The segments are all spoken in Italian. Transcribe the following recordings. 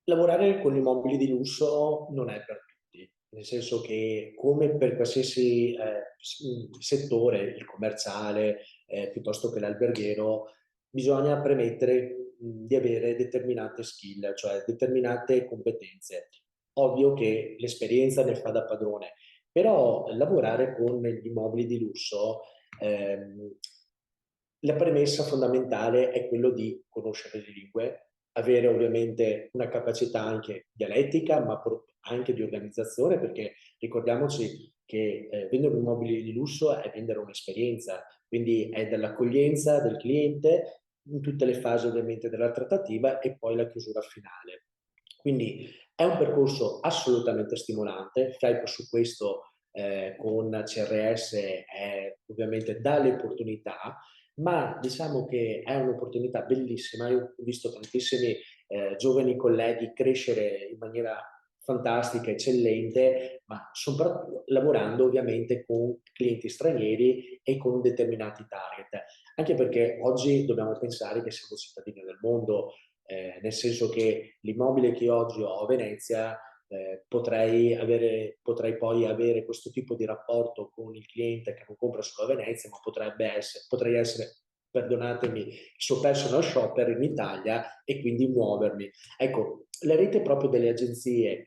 Lavorare con immobili di lusso non è per tutti, nel senso che come per qualsiasi settore, il commerciale piuttosto che l'alberghiero, bisogna premettere di avere determinate skill, cioè determinate competenze. Ovvio che l'esperienza ne fa da padrone, però lavorare con gli immobili di lusso, ehm, la premessa fondamentale è quello di conoscere le lingue, avere ovviamente una capacità anche dialettica, ma anche di organizzazione, perché ricordiamoci che vendere immobili di lusso è vendere un'esperienza, quindi è dall'accoglienza del cliente in tutte le fasi ovviamente della trattativa e poi la chiusura finale. Quindi è un percorso assolutamente stimolante, Skype su questo con CRS ovviamente dà le opportunità, ma diciamo che è un'opportunità bellissima. Io ho visto tantissimi giovani colleghi crescere in maniera fantastica, eccellente, ma soprattutto lavorando ovviamente con clienti stranieri e con determinati target. Anche perché oggi dobbiamo pensare che siamo cittadini del mondo, nel senso che l'immobile che oggi ho a Venezia potrei poi avere questo tipo di rapporto con il cliente che non compra solo a Venezia, ma potrei essere, perdonatemi, il suo personal shopper in Italia e quindi muovermi. Ecco, la rete proprio delle agenzie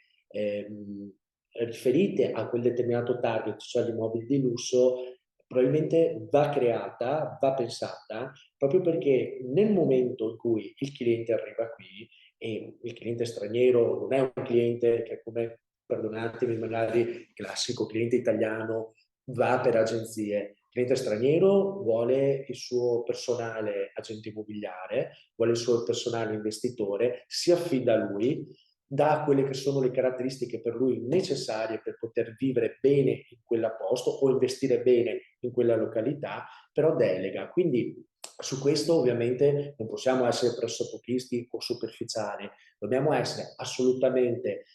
riferite a quel determinato target, cioè gli immobili di lusso, probabilmente va creata, va pensata, proprio perché nel momento in cui il cliente arriva qui, e il cliente straniero non è un cliente che come, perdonatemi, magari il classico cliente italiano va per agenzie. Il cliente straniero vuole il suo personale agente immobiliare, vuole il suo personale investitore, si affida a lui, dà quelle che sono le caratteristiche per lui necessarie per poter vivere bene in quella posto o investire bene in quella località, però delega. Quindi su questo ovviamente non possiamo essere pressopochisti o superficiali, dobbiamo essere assolutamente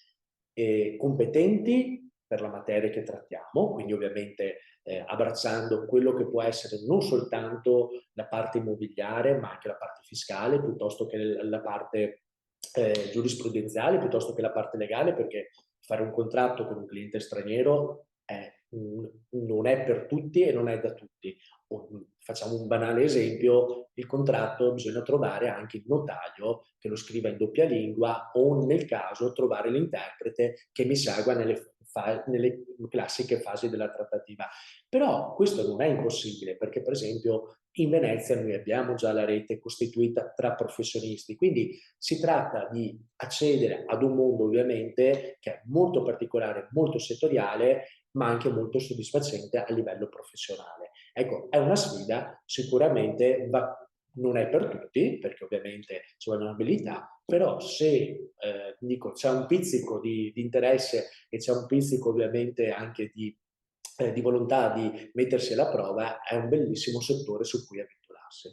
competenti per la materia che trattiamo, quindi ovviamente abbracciando quello che può essere non soltanto la parte immobiliare, ma anche la parte fiscale, piuttosto che la parte giurisprudenziale, piuttosto che la parte legale, perché fare un contratto con un cliente straniero non è per tutti e non è da tutti. Facciamo un banale esempio, il contratto bisogna trovare anche il notaio che lo scriva in doppia lingua o nel caso trovare l'interprete che mi segua nelle classiche fasi della trattativa. Però questo non è impossibile perché per esempio in Venezia noi abbiamo già la rete costituita tra professionisti, quindi si tratta di accedere ad un mondo ovviamente che è molto particolare, molto settoriale, ma anche molto soddisfacente a livello professionale. Ecco, è una sfida, sicuramente non è per tutti, perché ovviamente ci vogliono abilità, però se dico, c'è un pizzico di interesse e c'è un pizzico ovviamente anche di volontà di mettersi alla prova, è un bellissimo settore su cui avventurarsi.